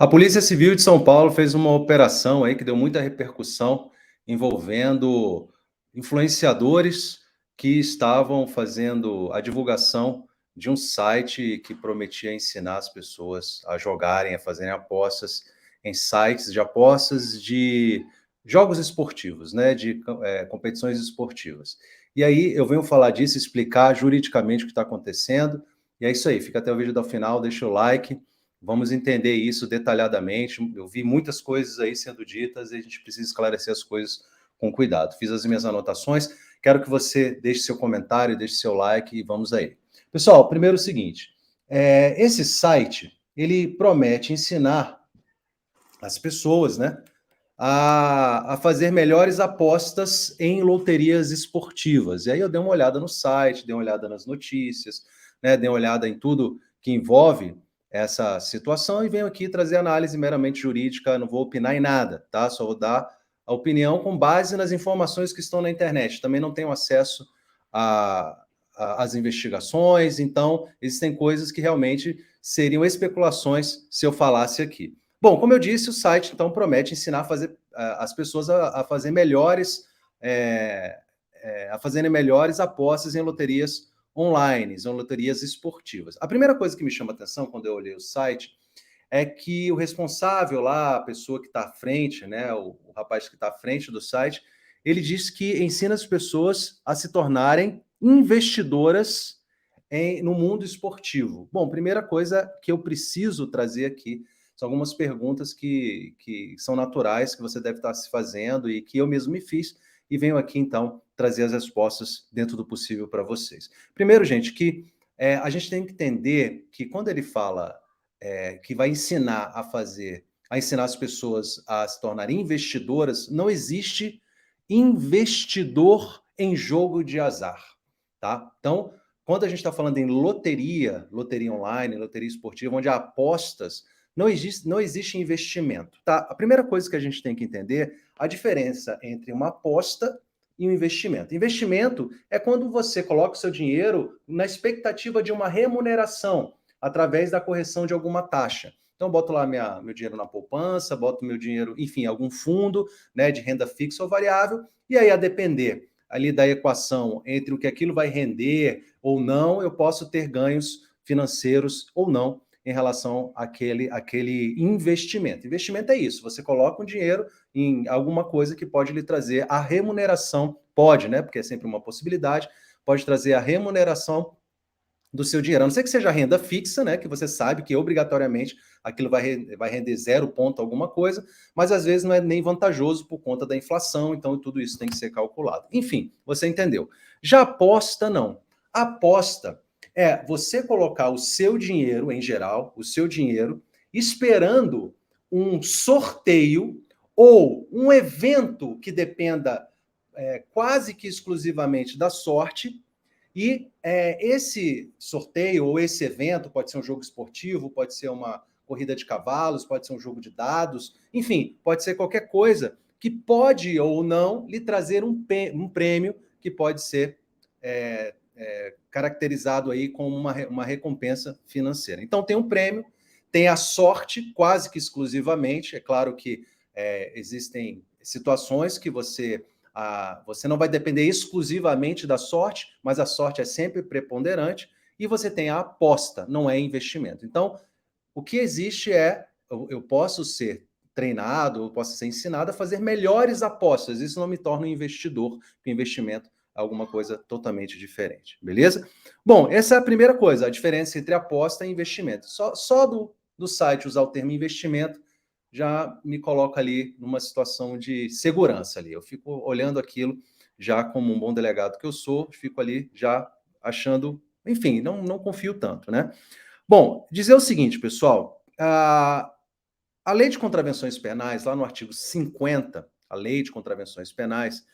A Polícia Civil de São Paulo fez uma operação aí que deu muita repercussão, envolvendo influenciadores que estavam fazendo a divulgação de um site que prometia ensinar as pessoas a jogarem, a fazerem apostas em sites de apostas de jogos esportivos, né, de competições esportivas. E aí eu venho falar disso, explicar juridicamente o que está acontecendo, e é isso aí, fica até o vídeo do final, deixa o like. Vamos entender isso detalhadamente. Eu vi muitas coisas aí sendo ditas e a gente precisa esclarecer as coisas com cuidado. Fiz as minhas anotações, quero que você deixe seu comentário, deixe seu like e vamos aí. Pessoal, primeiro o seguinte, esse site, ele promete ensinar as pessoas, né, a fazer melhores apostas em loterias esportivas. E aí eu dei uma olhada no site, dei uma olhada nas notícias, né, dei uma olhada em tudo que envolve essa situação e venho aqui trazer análise meramente jurídica, não vou opinar em nada, tá? Só vou dar a opinião com base nas informações que estão na internet. Também não tenho acesso às investigações, então existem coisas que realmente seriam especulações se eu falasse aqui. Bom, como eu disse, o site então promete ensinar as pessoas a fazer melhores, a fazerem melhores apostas em loterias online, em loterias esportivas. A primeira coisa que me chama a atenção quando eu olhei o site é que o responsável lá, a pessoa que está à frente, né, o rapaz que está à frente do site, ele diz que ensina as pessoas a se tornarem investidoras no mundo esportivo. Bom, primeira coisa que eu preciso trazer aqui são algumas perguntas que são naturais, que você deve estar se fazendo e que eu mesmo me fiz, e venho aqui, então, trazer as respostas dentro do possível para vocês. Primeiro, gente, que a gente tem que entender que quando ele fala que vai ensinar a ensinar as pessoas a se tornarem investidoras, não existe investidor em jogo de azar, tá? Então, quando a gente está falando em loteria online, loteria esportiva, onde há apostas, não existe investimento, tá? A primeira coisa que a gente tem que entender a diferença entre uma aposta e um investimento. Investimento é quando você coloca o seu dinheiro na expectativa de uma remuneração através da correção de alguma taxa. Então, boto lá meu dinheiro na poupança, boto meu dinheiro, enfim, algum fundo, né, de renda fixa ou variável, e aí, a depender ali da equação entre o que aquilo vai render ou não, eu posso ter ganhos financeiros ou não em relação àquele investimento. Investimento é isso, você coloca um dinheiro em alguma coisa que pode lhe trazer a remuneração, pode, né, porque é sempre uma possibilidade, pode trazer a remuneração do seu dinheiro. A não ser que seja renda fixa, né, que você sabe que obrigatoriamente aquilo vai render 0 ponto alguma coisa, mas às vezes não é nem vantajoso por conta da inflação, então tudo isso tem que ser calculado. Enfim, você entendeu. Já aposta, não. Aposta é você colocar o seu dinheiro, em geral, o seu dinheiro, esperando um sorteio ou um evento que dependa quase que exclusivamente da sorte, e esse sorteio ou esse evento pode ser um jogo esportivo, pode ser uma corrida de cavalos, pode ser um jogo de dados, enfim, pode ser qualquer coisa que pode ou não lhe trazer um prêmio que pode ser caracterizado aí como uma recompensa financeira. Então tem um prêmio, tem a sorte quase que exclusivamente, é claro que existem situações que você não vai depender exclusivamente da sorte, mas a sorte é sempre preponderante, e você tem a aposta, não é investimento. Então, o que existe eu posso ser treinado, eu posso ser ensinado a fazer melhores apostas, isso não me torna um investidor, porque investimento é alguma coisa totalmente diferente, beleza? Bom, essa é a primeira coisa, a diferença entre aposta e investimento. Só do site usar o termo investimento, já me coloca ali numa situação de segurança ali. Eu fico olhando aquilo já como um bom delegado que eu sou, fico ali já achando, enfim, não confio tanto, né? Bom, dizer o seguinte, pessoal, a lei de contravenções penais, lá no artigo 50, a lei de contravenções penais,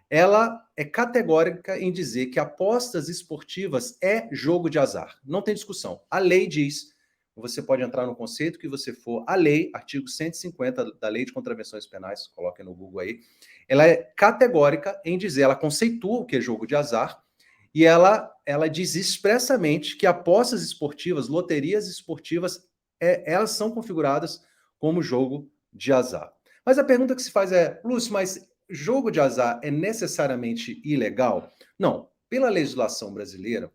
ela é categórica em dizer que apostas esportivas é jogo de azar. Não tem discussão. A lei diz, você pode entrar no conceito que você for, a lei, artigo 150 da Lei de Contravenções Penais, coloquem no Google aí, ela é categórica em dizer, ela conceitua o que é jogo de azar, e ela diz expressamente que apostas esportivas, loterias esportivas, elas são configuradas como jogo de azar. Mas a pergunta que se faz é, Lúcio, mas jogo de azar é necessariamente ilegal? Não. Pela legislação brasileira,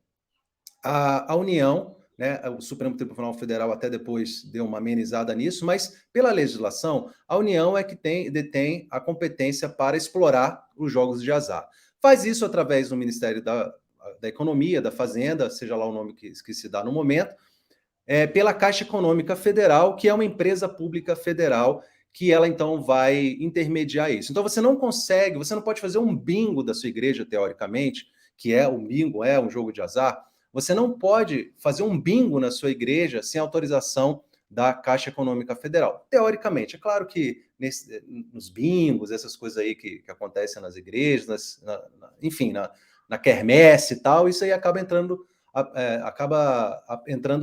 a União, né, o Supremo Tribunal Federal até depois deu uma amenizada nisso, mas pela legislação, a União é que detém a competência para explorar os jogos de azar. Faz isso através do Ministério da Economia, da Fazenda, seja lá o nome que se dá no momento, pela Caixa Econômica Federal, que é uma empresa pública federal, que ela então vai intermediar isso. Então você não consegue, você não pode fazer um bingo da sua igreja, teoricamente, que é um bingo, é um jogo de azar. Você não pode fazer um bingo na sua igreja sem autorização da Caixa Econômica Federal. Teoricamente, é claro que nos bingos, essas coisas aí que acontecem nas igrejas, enfim, na quermesse e tal, isso aí acaba entrando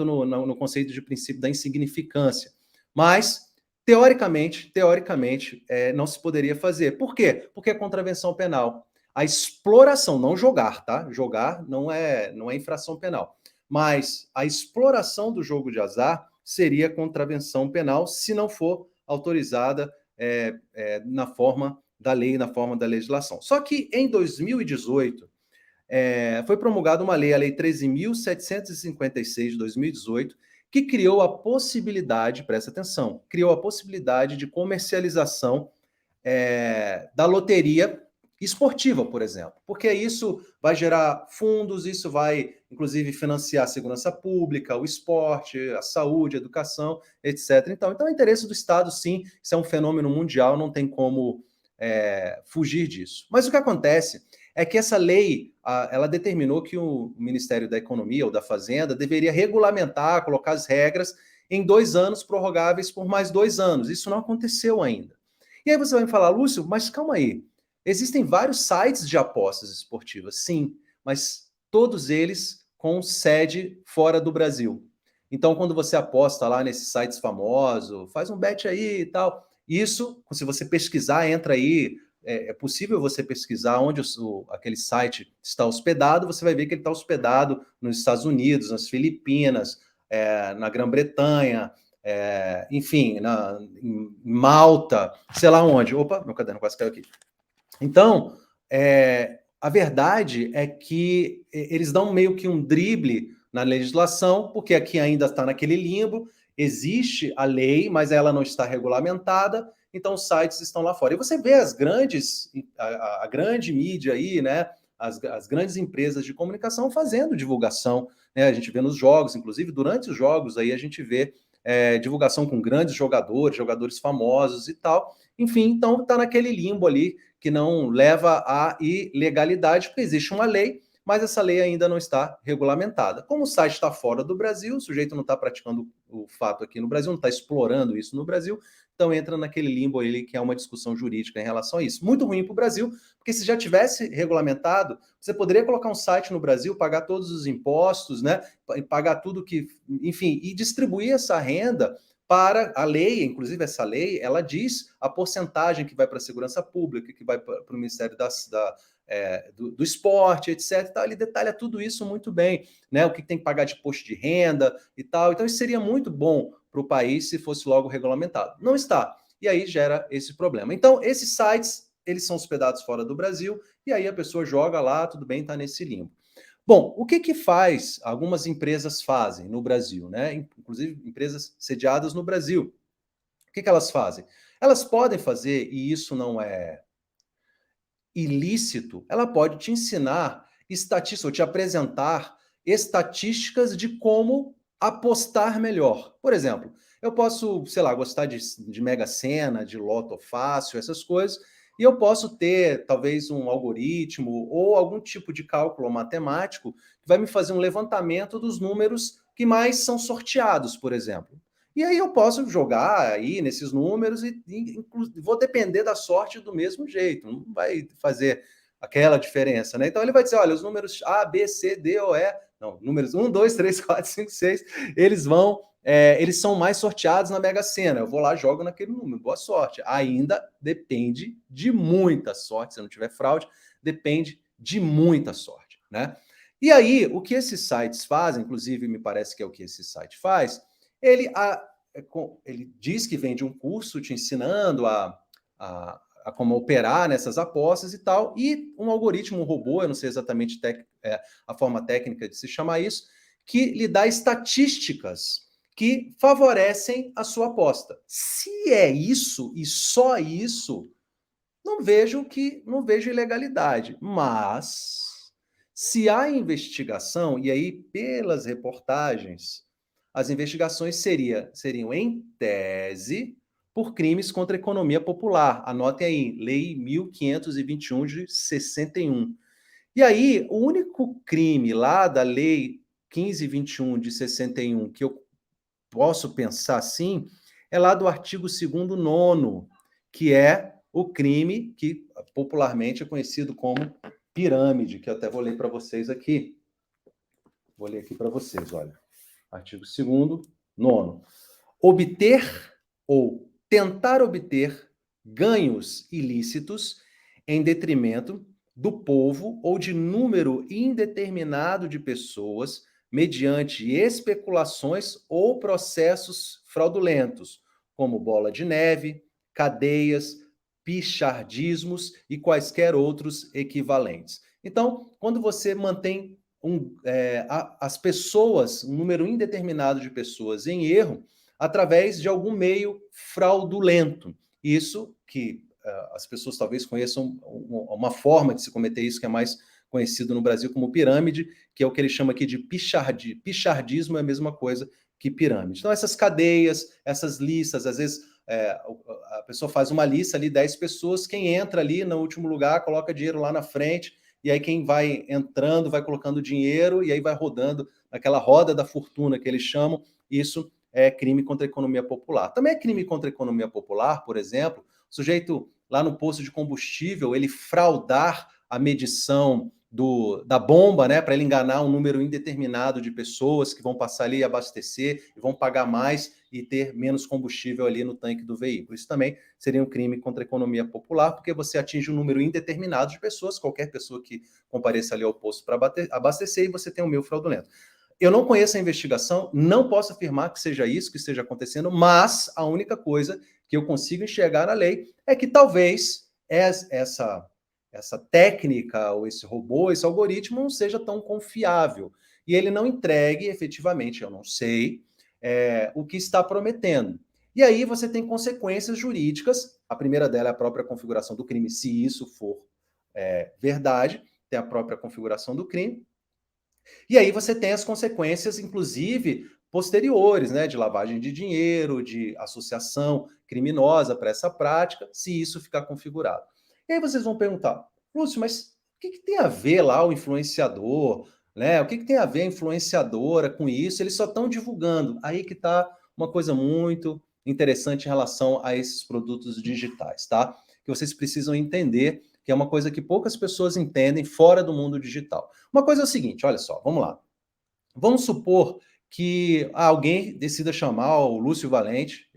no conceito de princípio da insignificância. Mas, teoricamente, não se poderia fazer. Por quê? Porque é contravenção penal. A exploração, não jogar, tá? Jogar não é infração penal. Mas a exploração do jogo de azar seria contravenção penal se não for autorizada na forma da lei, na forma da legislação. Só que em 2018, foi promulgada uma lei, a Lei 13.756 de 2018, que criou a possibilidade, presta atenção, criou a possibilidade de comercialização da loteria esportiva, por exemplo, porque isso vai gerar fundos, isso vai, inclusive, financiar a segurança pública, o esporte, a saúde, a educação, etc. Então é interesse do Estado, sim, isso é um fenômeno mundial, não tem como fugir disso. Mas o que acontece é que essa lei, ela determinou que o Ministério da Economia ou da Fazenda deveria regulamentar, colocar as regras em 2 anos, prorrogáveis por mais 2 anos. Isso não aconteceu ainda. E aí você vai me falar, Lúcio, mas calma aí. Existem vários sites de apostas esportivas, sim, mas todos eles com sede fora do Brasil. Então, quando você aposta lá nesses sites famosos, faz um bet aí e tal. Isso, se você pesquisar, entra aí, é possível você pesquisar onde aquele site está hospedado, você vai ver que ele está hospedado nos Estados Unidos, nas Filipinas, na Grã-Bretanha, enfim, em Malta, sei lá onde. Opa, meu caderno quase caiu aqui. Então, a verdade é que eles dão meio que um drible na legislação, porque aqui ainda está naquele limbo, existe a lei, mas ela não está regulamentada, então os sites estão lá fora. E você vê a grande mídia aí, né? As grandes empresas de comunicação fazendo divulgação, né? A gente vê nos jogos, inclusive durante os jogos aí a gente vê divulgação com grandes jogadores famosos e tal. Enfim, então está naquele limbo ali que não leva à ilegalidade, porque existe uma lei, mas essa lei ainda não está regulamentada. Como o site está fora do Brasil, o sujeito não está praticando o fato aqui no Brasil, não está explorando isso no Brasil, então entra naquele limbo ali que é uma discussão jurídica em relação a isso. Muito ruim para o Brasil, porque se já tivesse regulamentado, você poderia colocar um site no Brasil, pagar todos os impostos, né? Pagar tudo que, enfim, e distribuir essa renda para a lei, inclusive essa lei, ela diz a porcentagem que vai para a segurança pública, que vai para o Ministério do Esporte, etc. Ele detalha tudo isso muito bem, né? O que tem que pagar de imposto de renda e tal. Então, isso seria muito bom para o país se fosse logo regulamentado. Não está. E aí gera esse problema. Então, esses sites, eles são hospedados fora do Brasil, e aí a pessoa joga lá, tudo bem, está nesse limbo. Bom, o que faz, algumas empresas fazem no Brasil, né? Inclusive empresas sediadas no Brasil. O que elas fazem? Elas podem fazer, e isso não é ilícito, ela pode te ensinar estatísticas, ou te apresentar estatísticas de como apostar melhor. Por exemplo, eu posso, sei lá, gostar de Mega Sena, de Loto Fácil, essas coisas, e eu posso ter talvez um algoritmo ou algum tipo de cálculo matemático que vai me fazer um levantamento dos números que mais são sorteados, por exemplo. E aí eu posso jogar aí nesses números e vou depender da sorte do mesmo jeito, não vai fazer aquela diferença, né? Então ele vai dizer, olha, os números A, B, C, D ou E, não, números 1, 2, 3, 4, 5, 6, eles são mais sorteados na Mega Sena. Eu vou lá, jogo naquele número, boa sorte. Ainda depende de muita sorte, se não tiver fraude, depende de muita sorte, né? E aí, o que esses sites fazem, inclusive me parece que é o que esse site faz, ele ele diz que vende um curso te ensinando a como operar nessas apostas e tal, e um algoritmo, um robô, eu não sei exatamente a forma técnica de se chamar isso, que lhe dá estatísticas que favorecem a sua aposta. Se é isso e só isso, não vejo ilegalidade, mas se há investigação, e aí pelas reportagens, as investigações seriam em tese por crimes contra a economia popular. Anotem aí, Lei 1521 de 61. E aí, o único crime lá da Lei 1521 de 61 que eu posso pensar assim é lá do artigo 2º nono, que é o crime que popularmente é conhecido como pirâmide, que eu até vou ler para vocês aqui. Vou ler aqui para vocês, olha. Artigo 2º nono. Obter ou tentar obter ganhos ilícitos em detrimento do povo ou de número indeterminado de pessoas mediante especulações ou processos fraudulentos, como bola de neve, cadeias, pichardismos e quaisquer outros equivalentes. Então, quando você mantém as pessoas, um número indeterminado de pessoas em erro, através de algum meio fraudulento. Isso que as pessoas talvez conheçam uma forma de se cometer isso que é mais conhecido no Brasil como pirâmide, que é o que ele chama aqui de pichardismo. Pichardismo é a mesma coisa que pirâmide. Então, essas cadeias, essas listas, às vezes a pessoa faz uma lista ali, 10 pessoas, quem entra ali no último lugar, coloca dinheiro lá na frente, e aí quem vai entrando vai colocando dinheiro, e aí vai rodando aquela roda da fortuna que eles chamam, isso é crime contra a economia popular. Também é crime contra a economia popular, por exemplo, o sujeito lá no posto de combustível, ele fraudar a medição da bomba, né, para ele enganar um número indeterminado de pessoas que vão passar ali e abastecer, e vão pagar mais e ter menos combustível ali no tanque do veículo. Isso também seria um crime contra a economia popular, porque você atinge um número indeterminado de pessoas, qualquer pessoa que compareça ali ao posto para abastecer, e você tem um meio fraudulento. Eu não conheço a investigação, não posso afirmar que seja isso que esteja acontecendo, mas a única coisa que eu consigo enxergar na lei é que talvez essa técnica, ou esse robô, esse algoritmo não seja tão confiável. E ele não entregue, efetivamente, eu não sei, o que está prometendo. E aí você tem consequências jurídicas. A primeira dela é a própria configuração do crime, se isso for verdade, tem a própria configuração do crime. E aí você tem as consequências, inclusive, posteriores, né, de lavagem de dinheiro, de associação criminosa para essa prática, se isso ficar configurado. E aí vocês vão perguntar, Lúcio, mas o que tem a ver lá o influenciador, né? O que tem a ver a influenciadora com isso? Eles só estão divulgando. Aí que está uma coisa muito interessante em relação a esses produtos digitais, tá? Que vocês precisam entender que é uma coisa que poucas pessoas entendem fora do mundo digital. Uma coisa é o seguinte, olha só, vamos lá. Vamos supor que alguém decida chamar o Lúcio Valente,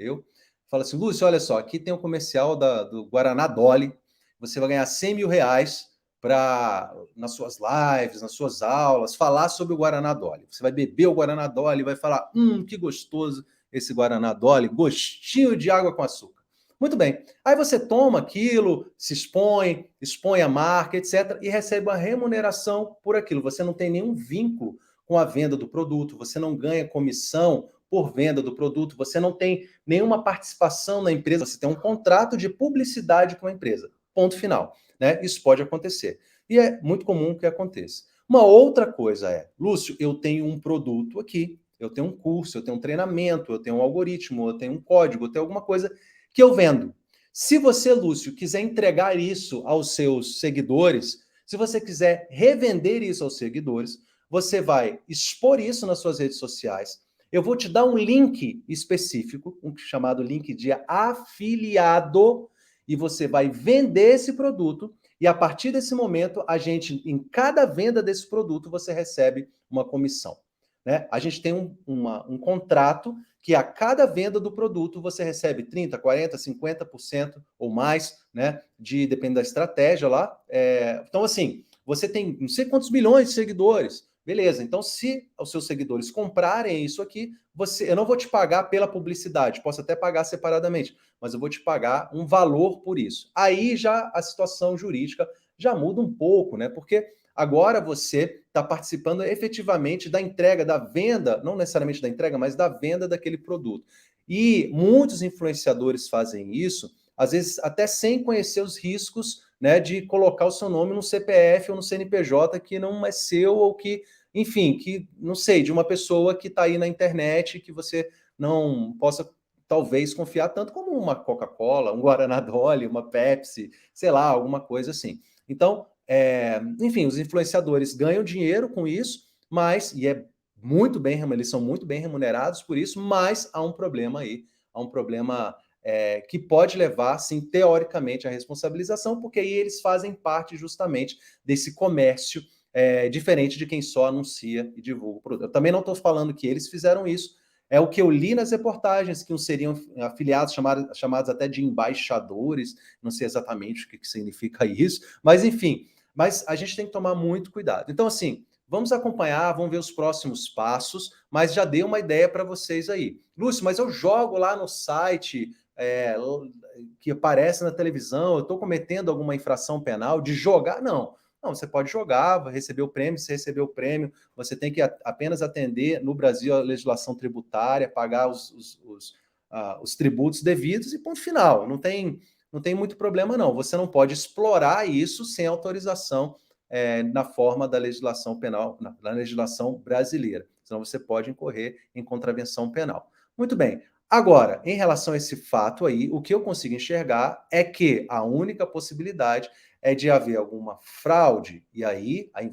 fala assim, Lúcio, olha só, aqui tem um comercial do Guaraná Dolly, você vai ganhar 100 mil reais para, nas suas lives, nas suas aulas, falar sobre o Guaraná Dolly. Você vai beber o Guaraná Dolly e vai falar, que gostoso esse Guaraná Dolly, gostinho de água com açúcar. Muito bem. Aí você toma aquilo, se expõe a marca, etc., e recebe uma remuneração por aquilo. Você não tem nenhum vínculo com a venda do produto, você não ganha comissão por venda do produto, você não tem nenhuma participação na empresa, você tem um contrato de publicidade com a empresa. Ponto final. Né? Isso pode acontecer. E é muito comum que aconteça. Uma outra coisa é, Lúcio, eu tenho um produto aqui, eu tenho um curso, eu tenho um treinamento, eu tenho um algoritmo, eu tenho um código, eu tenho alguma coisa que eu vendo. Se você, Lúcio, quiser entregar isso aos seus seguidores, se você quiser revender isso aos seguidores, você vai expor isso nas suas redes sociais. Eu vou te dar um link específico, um chamado link de afiliado, e você vai vender esse produto, e a partir desse momento, em cada venda desse produto, você recebe uma comissão. Né? A gente tem um contrato que a cada venda do produto você recebe 30%, 40%, 50% ou mais, né? Depende da estratégia lá. Então, assim, você tem não sei quantos milhões de seguidores, Beleza, então se os seus seguidores comprarem isso aqui, eu não vou te pagar pela publicidade, posso até pagar separadamente, mas eu vou te pagar um valor por isso. Aí já a situação jurídica já muda um pouco, né? Porque agora você está participando efetivamente da entrega, da venda, não necessariamente da entrega, mas da venda daquele produto. E muitos influenciadores fazem isso, às vezes até sem conhecer os riscos, né, de colocar o seu nome no CPF ou no CNPJ que não é seu ou que, enfim, que não sei, de uma pessoa que está aí na internet que você não possa talvez confiar tanto como uma Coca-Cola, um Guaraná Dolly, uma Pepsi, sei lá, alguma coisa assim. Então, enfim, os influenciadores ganham dinheiro com isso, mas, e é muito bem, eles são muito bem remunerados por isso, mas há um problema aí, há um problema que pode levar, sim, teoricamente, à responsabilização, porque aí eles fazem parte justamente desse comércio diferente de quem só anuncia e divulga o produto. Eu também não estou falando que eles fizeram isso, é o que eu li nas reportagens, que uns seriam afiliados, chamados até de embaixadores, não sei exatamente o que significa isso, mas enfim, mas a gente tem que tomar muito cuidado. Então, assim, vamos acompanhar, vamos ver os próximos passos, mas já dei uma ideia para vocês aí. Lúcio, mas eu jogo lá no site que aparece na televisão, eu estou cometendo alguma infração penal de jogar? Não. Não, você pode jogar, receber o prêmio, se recebeu o prêmio, você tem que apenas atender no Brasil a legislação tributária, pagar os tributos devidos e ponto final. Não tem muito problema, não. Você não pode explorar isso sem autorização na forma da legislação penal, na legislação brasileira. Senão você pode incorrer em contravenção penal. Muito bem. Agora, em relação a esse fato aí, o que eu consigo enxergar é que a única possibilidade é de haver alguma fraude, e aí as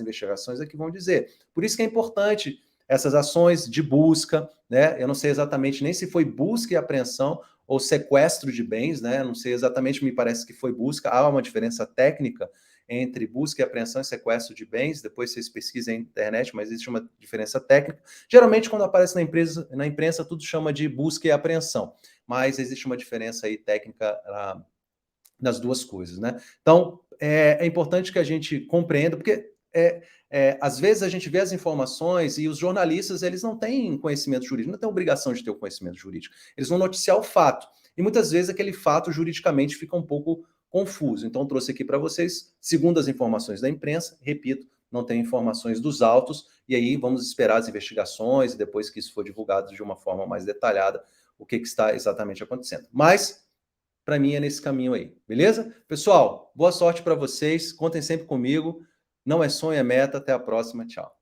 investigações é que vão dizer. Por isso que é importante essas ações de busca, né? Eu não sei exatamente nem se foi busca e apreensão ou sequestro de bens, né? Não sei exatamente, me parece que foi busca. Há uma diferença técnica entre busca e apreensão e sequestro de bens, depois vocês pesquisem na internet, mas existe uma diferença técnica. Geralmente, quando aparece na imprensa, tudo chama de busca e apreensão, mas existe uma diferença aí técnica nas duas coisas, né? Então, é importante que a gente compreenda, porque às vezes a gente vê as informações e os jornalistas, eles não têm conhecimento jurídico, não têm obrigação de ter o conhecimento jurídico. Eles vão noticiar o fato. E muitas vezes aquele fato juridicamente fica um pouco confuso. Então, trouxe aqui para vocês, segundo as informações da imprensa, repito, não tem informações dos autos, e aí vamos esperar as investigações, e depois que isso for divulgado de uma forma mais detalhada, o que está exatamente acontecendo. Mas para mim é nesse caminho aí, beleza? Pessoal, boa sorte para vocês, contem sempre comigo. Não é sonho, é meta. Até a próxima, tchau.